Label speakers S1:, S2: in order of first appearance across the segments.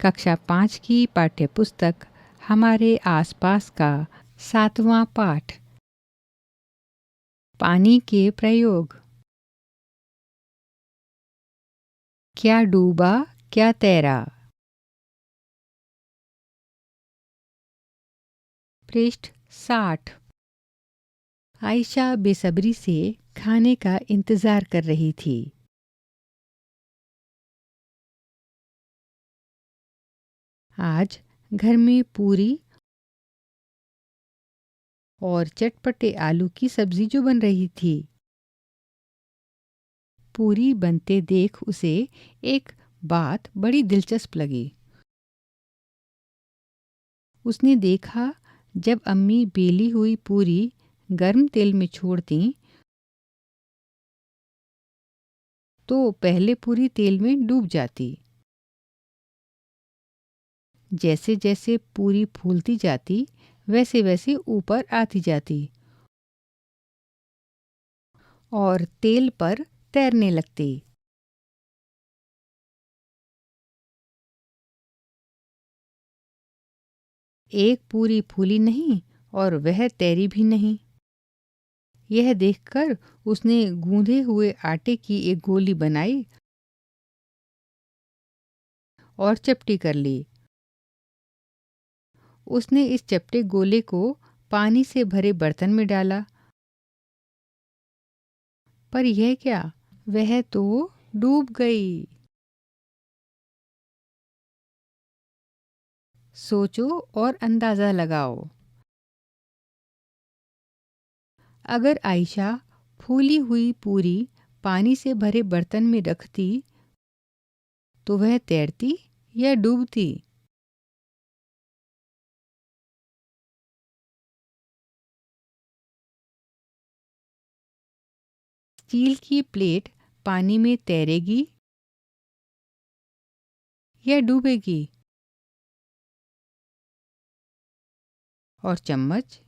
S1: कक्षा 5 की पाठ्यपुस्तक हमारे आसपास का 7वां पाठ। पानी के प्रयोग। क्या डूबा क्या तैरा। पृष्ठ 60। आयशा बेसब्री से खाने का इंतज़ार कर रही थी। आज घर में पूरी और चटपटे आलू की सब्जी जो बन रही थी। पूरी बनते देख उसे एक बात बड़ी दिलचस्प लगी। उसने देखा जब अम्मी बेली हुई पूरी गर्म तेल में छोड़ती तो पहले पूरी तेल में डूब जाती। जैसे जैसे पूरी फूलती जाती वैसे वैसे ऊपर आती जाती और तेल पर तैरने लगती। एक पूरी फूली नहीं और वह तैरी भी नहीं। यह देखकर उसने गूंधे हुए आटे की एक गोली बनाई और चपटी कर ली। उसने इस चपटे गोले को पानी से भरे बर्तन में डाला, पर यह क्या, वह तो डूब गई। सोचो और अंदाज़ा लगाओ। अगर आयशा फूली हुई पूरी पानी से भरे बर्तन में रखती तो वह तैरती या डूबती। स्टील की प्लेट पानी में तैरेगी या डूबेगी। और चम्मच,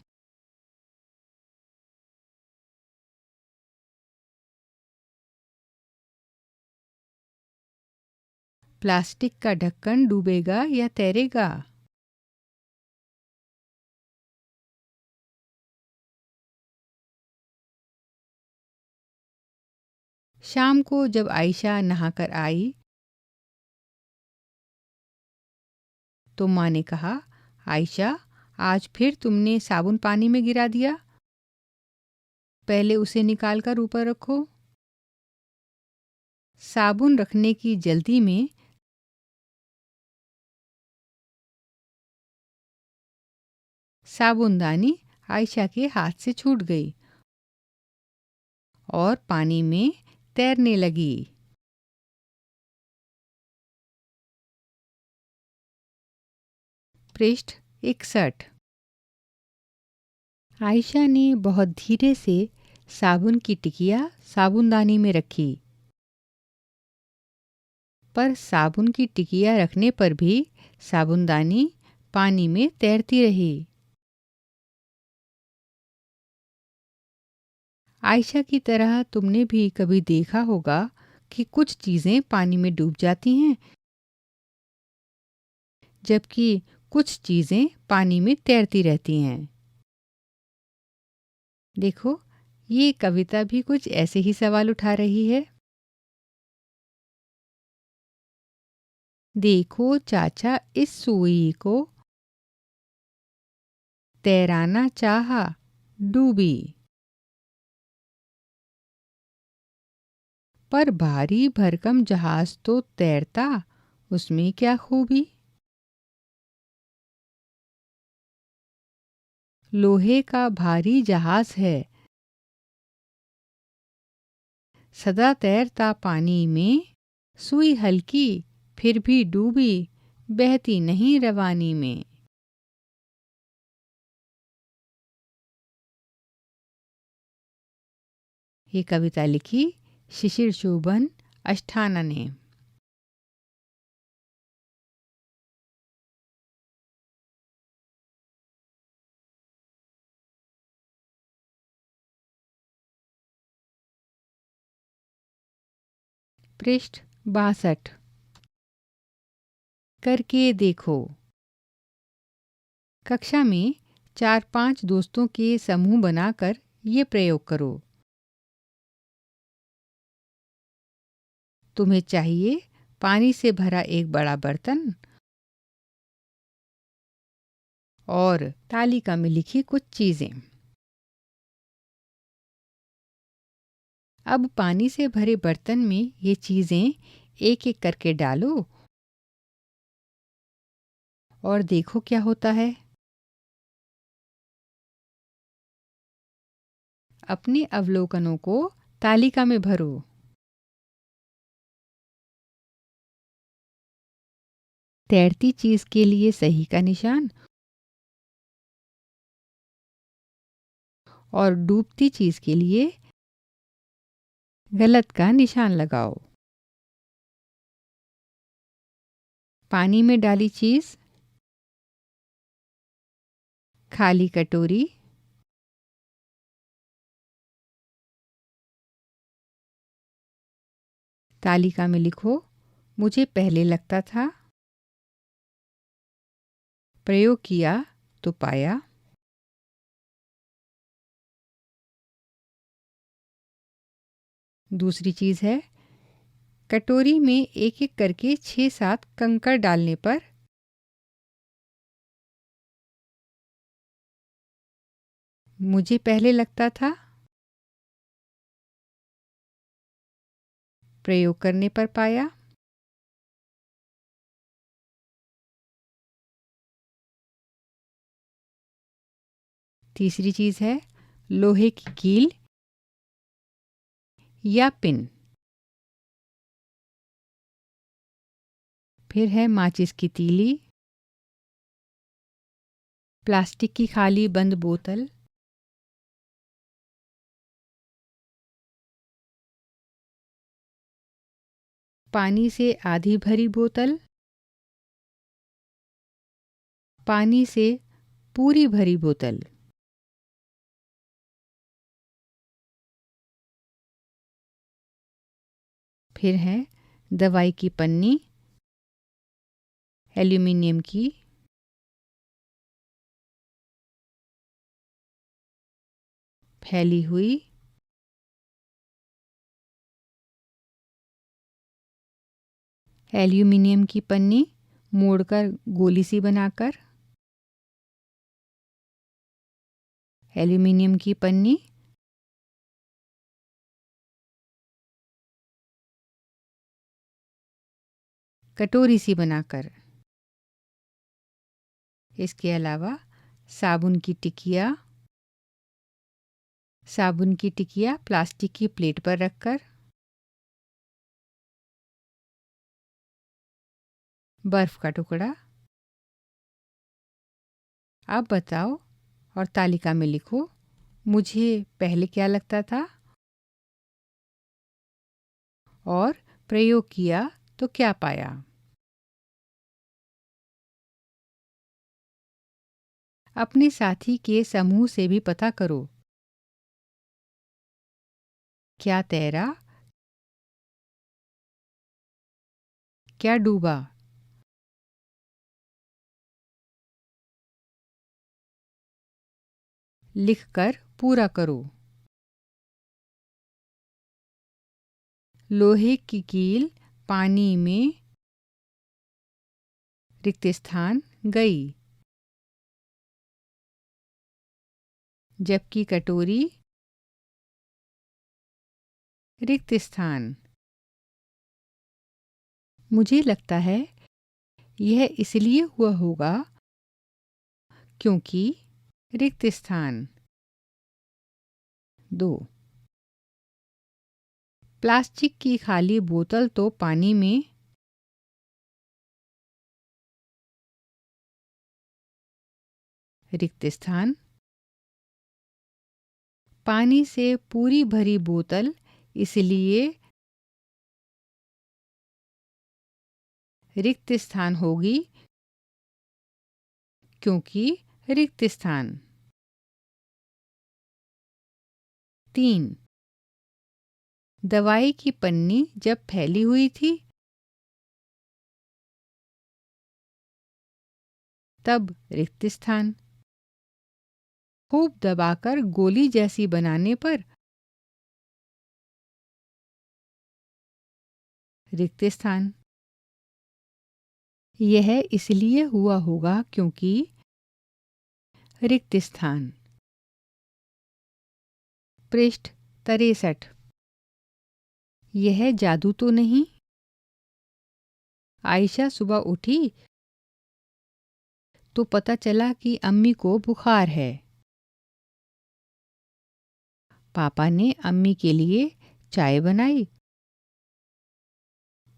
S1: प्लास्टिक का ढक्कन डूबेगा या तैरेगा। शाम को जब आयशा नहाकर आई तो माँ ने कहा, आयशा आज फिर तुमने साबुन पानी में गिरा दिया। पहले उसे निकाल कर ऊपर रखो। साबुन रखने की जल्दी में साबुनदानी आयशा के हाथ से छूट गई और पानी में तैरने लगी। पृष्ठ 61। आयशा ने बहुत धीरे से साबुन की टिकिया साबुनदानी में रखी, पर साबुन की टिकिया रखने पर भी साबुनदानी पानी में तैरती रही। आयशा की तरह तुमने भी कभी देखा होगा कि कुछ चीज़ें पानी में डूब जाती हैं, जबकि कुछ चीज़ें पानी में तैरती रहती हैं। देखो, ये कविता भी कुछ ऐसे ही सवाल उठा रही है। देखो चाचा इस सुई को तैराना चाहा, डूबी। पर भारी भरकम जहाज तो तैरता, उसमें क्या खूबी। लोहे का भारी जहाज है, सदा तैरता पानी में। सुई हल्की फिर भी डूबी, बहती नहीं रवानी में। ये कविता लिखी शिशिर शोभन अष्ठाना ने। पृष्ठ 62। करके देखो। कक्षा में 4-5 दोस्तों के समूह बनाकर ये प्रयोग करो। तुम्हें चाहिए पानी से भरा एक बड़ा बर्तन और तालिका में लिखी कुछ चीज़ें। अब पानी से भरे बर्तन में ये चीज़ें एक-एक करके डालो और देखो क्या होता है। अपने अवलोकनों को तालिका में भरो। तैरती चीज़ के लिए सही का निशान और डूबती चीज़ के लिए गलत का निशान लगाओ। पानी में डाली चीज़, खाली कटोरी, तालिका में लिखो, मुझे पहले लगता था, प्रयोग किया तो पाया। दूसरी चीज़ है, कटोरी में एक-एक करके 6-7 कंकड़ डालने पर मुझे पहले लगता था, प्रयोग करने पर पाया। तीसरी चीज़ है, लोहे की कील या पिन। फिर है माचिस की तीली, प्लास्टिक की खाली बंद बोतल, पानी से आधी भरी बोतल, पानी से पूरी भरी बोतल। फिर है दवाई की पन्नी, एल्यूमिनियम की, फैली हुई, एल्यूमिनियम की पन्नी मोड़कर गोली सी बनाकर, एल्यूमिनियम की पन्नी कटोरी सी बनाकर। इसके अलावा साबुन की टिकिया, साबुन की टिकिया प्लास्टिक की प्लेट पर रखकर, बर्फ का टुकड़ा। अब बताओ और तालिका में लिखो, मुझे पहले क्या लगता था और प्रयोग किया तो क्या पाया। अपने साथी के समूह से भी पता करो, क्या तैरा, क्या डूबा। लिखकर पूरा करो। लोहे की कील पानी में रिक्त स्थान गई, जबकि कटोरी रिक्त स्थान। मुझे लगता है यह इसलिए हुआ होगा क्योंकि रिक्त स्थान। 2. प्लास्टिक की खाली बोतल तो पानी में रिक्त स्थान। पानी से पूरी भरी बोतल इसलिए रिक्त स्थान होगी क्योंकि रिक्त स्थान। 3. दवाई की पन्नी जब फैली हुई थी तब रिक्त स्थान। खूब दबाकर गोली जैसी बनाने पर रिक्त स्थान। यह इसलिए हुआ होगा क्योंकि रिक्त स्थान। पृष्ठ 63। यह जादू तो नहीं? आयशा सुबह उठी तो पता चला कि अम्मी को बुखार है। पापा ने अम्मी के लिए चाय बनाई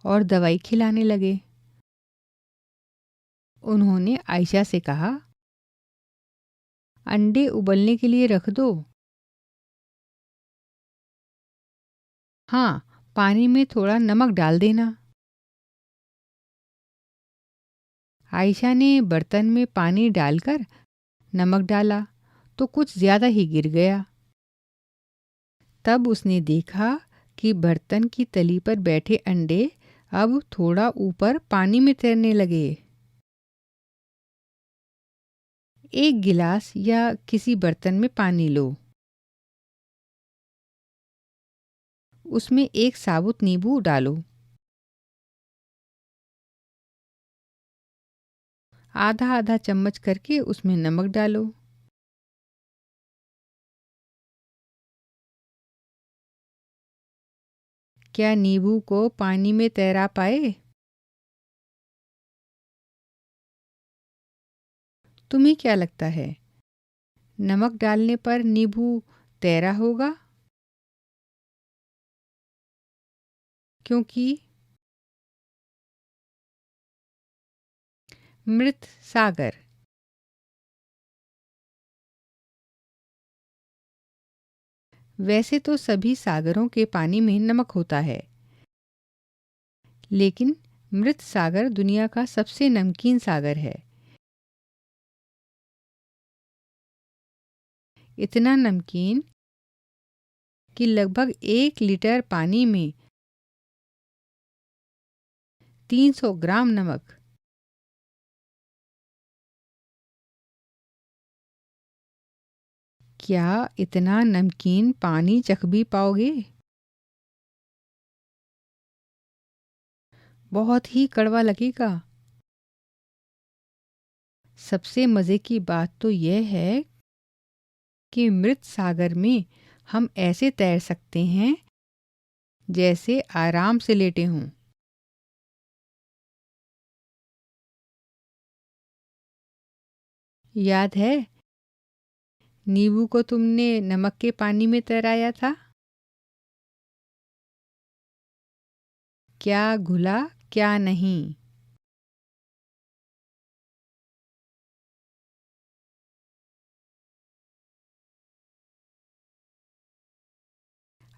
S1: और दवाई खिलाने लगे। उन्होंने आयशा से कहा, अंडे उबलने के लिए रख दो। हाँ, पानी में थोड़ा नमक डाल देना। आयशा ने बर्तन में पानी डालकर नमक डाला तो कुछ ज़्यादा ही गिर गया। तब उसने देखा कि बर्तन की तली पर बैठे अंडे अब थोड़ा ऊपर पानी में तैरने लगे। एक गिलास या किसी बर्तन में पानी लो। उसमें एक साबुत नींबू डालो। आधा आधा चम्मच करके उसमें नमक डालो। क्या नींबू को पानी में तैरा पाए? तुम्हें क्या लगता है, नमक डालने पर नींबू तैरा होगा? क्योंकि मृत सागर। वैसे तो सभी सागरों के पानी में नमक होता है, लेकिन मृत सागर दुनिया का सबसे नमकीन सागर है। इतना नमकीन कि लगभग 1 लीटर पानी में 300 ग्राम नमक। क्या इतना नमकीन पानी चख भी पाओगे? बहुत ही कड़वा लगेगा। सबसे मज़े की बात तो यह है कि मृत सागर में हम ऐसे तैर सकते हैं जैसे आराम से लेटे हों। याद है, नींबू को तुमने नमक के पानी में तैराया था? क्या घुला, क्या नहीं?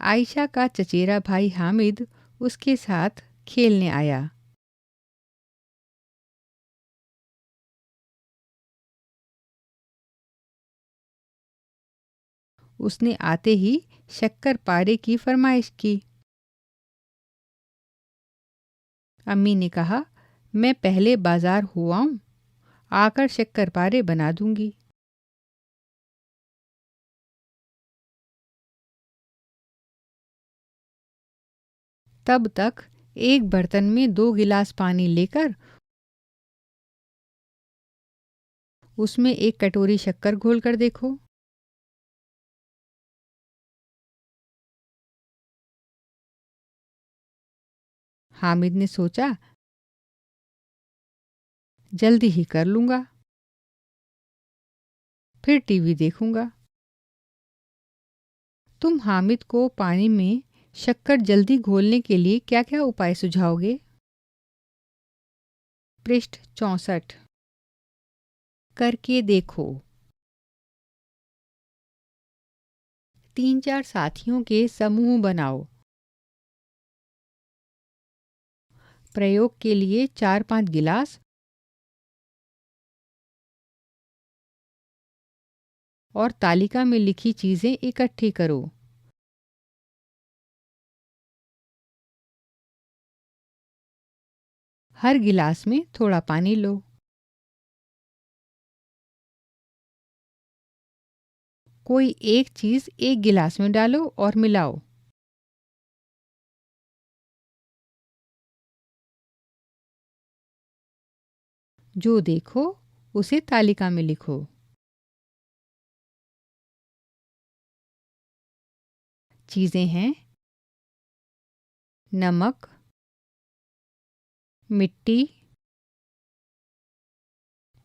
S1: आयशा का चचेरा भाई हामिद उसके साथ खेलने आया। उसने आते ही शक्कर पारे की फरमाइश की। अम्मी ने कहा, मैं पहले बाजार हो आऊं, आकर शक्कर पारे बना दूंगी। तब तक एक बर्तन में 2 गिलास पानी लेकर उसमें एक कटोरी शक्कर घोलकर देखो। हामिद ने सोचा, जल्दी ही कर लूंगा, फिर टीवी देखूंगा। तुम हामिद को पानी में शक्कर जल्दी घोलने के लिए क्या-क्या उपाय सुझाओगे? पृष्ठ 64। करके देखो। 3-4 साथियों के समूह बनाओ। प्रयोग के लिए 4-5 गिलास और तालिका में लिखी चीज़ें इकट्ठी करो। हर गिलास में थोड़ा पानी लो। कोई एक चीज़ एक गिलास में डालो और मिलाओ। जो देखो उसे तालिका में लिखो। चीज़ें हैं नमक, मिट्टी,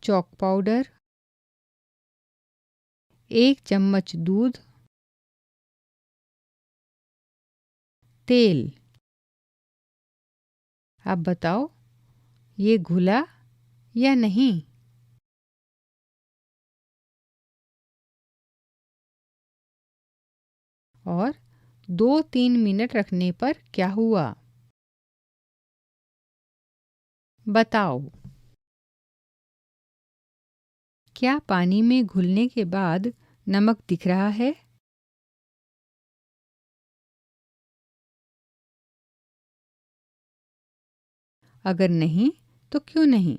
S1: चॉक पाउडर, 1 चम्मच दूध, तेल। अब बताओ ये घुला या नहीं? और 2-3 मिनट रखने पर क्या हुआ? बताओ। क्या पानी में घुलने के बाद नमक दिख रहा है? अगर नहीं तो क्यों नहीं?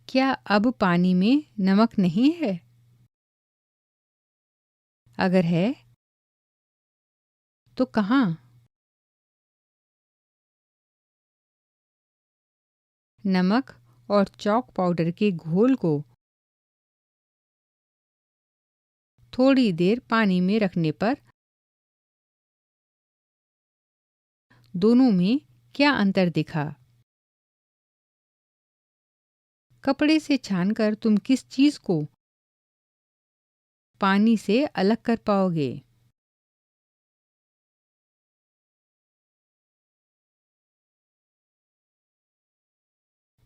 S1: क्या अब पानी में नमक नहीं है? अगर है तो कहाँ? नमक और चॉक पाउडर के घोल को थोड़ी देर पानी में रखने पर दोनों में क्या अंतर दिखा? कपड़े से छानकर तुम किस चीज़ को पानी से अलग कर पाओगे?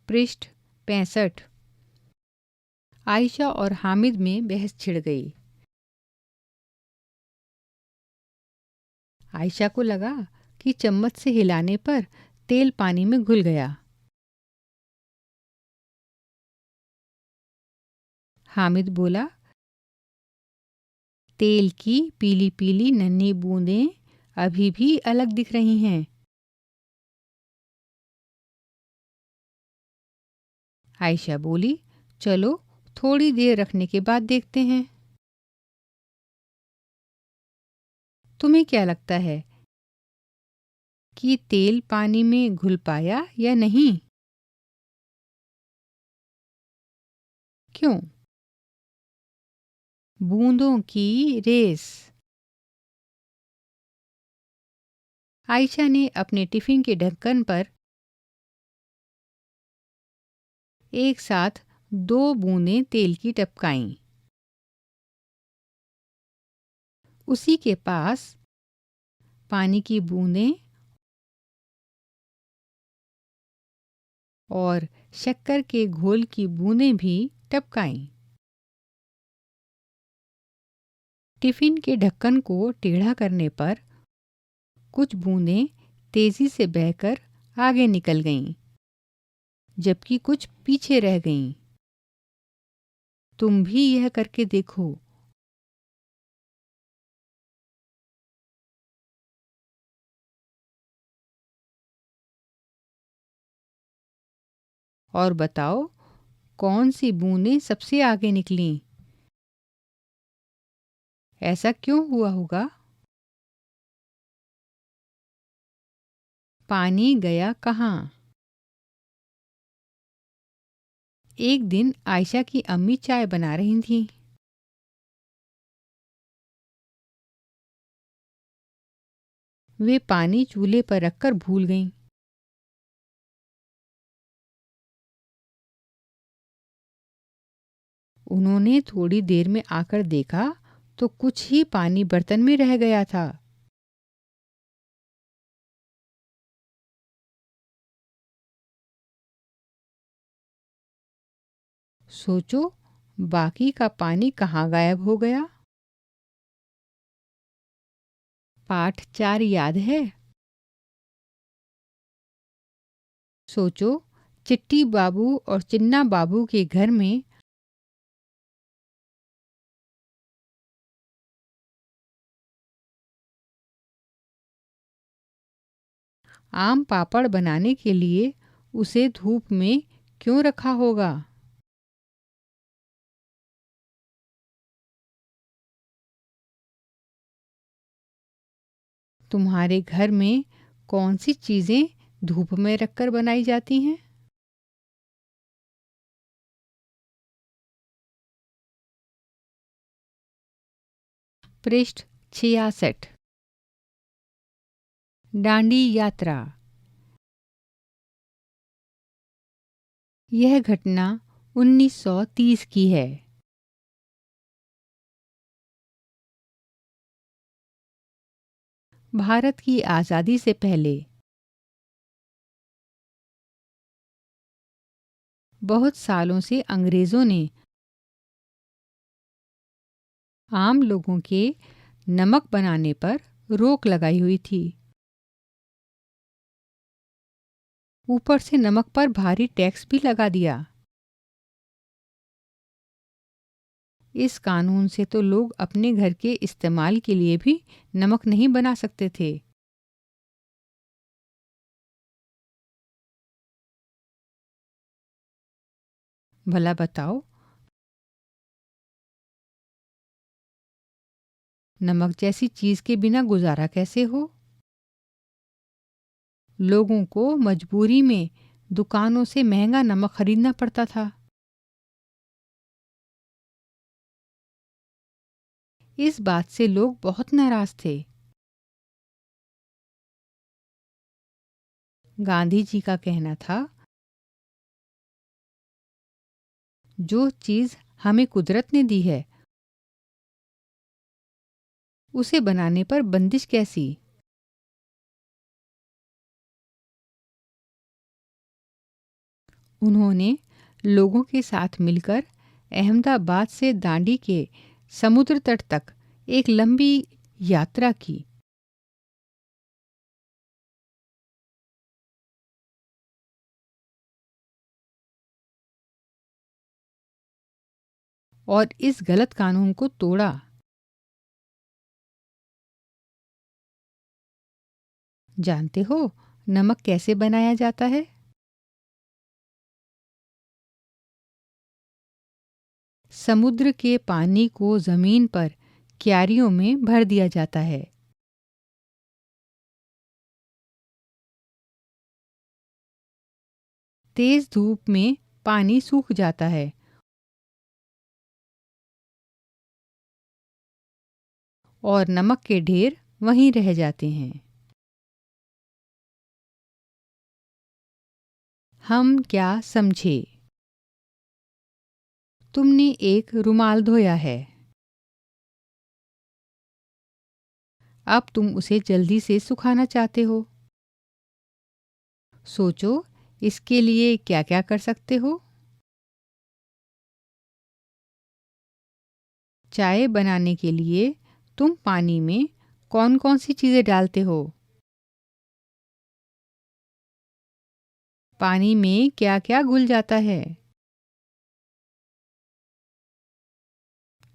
S1: पृष्ठ 65। आयशा और हामिद में बहस छिड़ गई। आयशा को लगा कि चम्मच से हिलाने पर तेल पानी में घुल गया। हामिद बोला, तेल की पीली पीली नन्ही बूंदें अभी भी अलग दिख रही हैं। आयशा बोली, चलो थोड़ी देर रखने के बाद देखते हैं। तुम्हें क्या लगता है कि तेल पानी में घुल पाया या नहीं? क्यों? बूंदों की रेस। आयशा ने अपने टिफिन के ढक्कन पर एक साथ 2 बूंदें तेल की टपकाईं। उसी के पास पानी की बूंदें और शक्कर के घोल की बूंदें भी टपकाईं। टिफिन के ढक्कन को टेढ़ा करने पर कुछ बूंदें तेजी से बहकर आगे निकल गईं, जबकि कुछ पीछे रह गईं। तुम भी यह करके देखो। और बताओ कौन सी बूंदें सबसे आगे निकलीं? ऐसा क्यों हुआ होगा? पानी गया कहाँ? एक दिन आयशा की अम्मी चाय बना रही थीं। वे पानी चूल्हे पर रखकर भूल गईं। उन्होंने थोड़ी देर में आकर देखा तो कुछ ही पानी बर्तन में रह गया था। सोचो बाकी का पानी कहाँ गायब हो गया? पाठ 4 याद है? सोचो चिट्टी बाबू और चिन्ना बाबू के घर में आम पापड़ बनाने के लिए उसे धूप में क्यों रखा होगा? तुम्हारे घर में कौन सी चीज़ें धूप में रखकर बनाई जाती हैं? पृष्ठ 66। डांडी यात्रा। यह घटना 1930 की है। भारत की आज़ादी से पहले बहुत सालों से अंग्रेज़ों ने आम लोगों के नमक बनाने पर रोक लगाई हुई थी। ऊपर से नमक पर भारी टैक्स भी लगा दिया। इस कानून से तो लोग अपने घर के इस्तेमाल के लिए भी नमक नहीं बना सकते थे। भला बताओ, नमक जैसी चीज़ के बिना गुजारा कैसे हो? लोगों को मजबूरी में दुकानों से महंगा नमक खरीदना पड़ता था। इस बात से लोग बहुत नाराज थे। गांधी जी का कहना था, जो चीज़ हमें कुदरत ने दी है उसे बनाने पर बंदिश कैसी? उन्होंने लोगों के साथ मिलकर अहमदाबाद से दांडी के समुद्र तट तक एक लंबी यात्रा की। और इस गलत कानून को तोड़ा। जानते हो नमक कैसे बनाया जाता है? समुद्र के पानी को जमीन पर क्यारियों में भर दिया जाता है। तेज धूप में पानी सूख जाता है और नमक के ढेर वहीं रह जाते हैं। हम क्या समझे? तुमने एक रुमाल धोया है। अब तुम उसे जल्दी से सुखाना चाहते हो। सोचो इसके लिए क्या क्या कर सकते हो। चाय बनाने के लिए तुम पानी में कौन कौन सी चीज़ें डालते हो? पानी में क्या क्या घुल जाता है?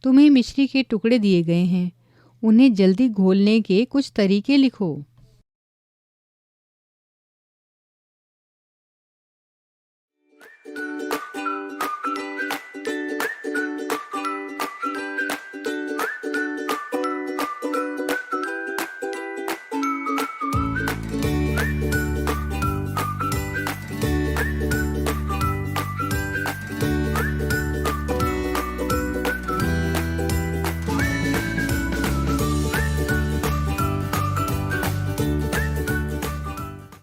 S1: तुम्हें मिश्री के टुकड़े दिए गए हैं, उन्हें जल्दी घोलने के कुछ तरीके लिखो।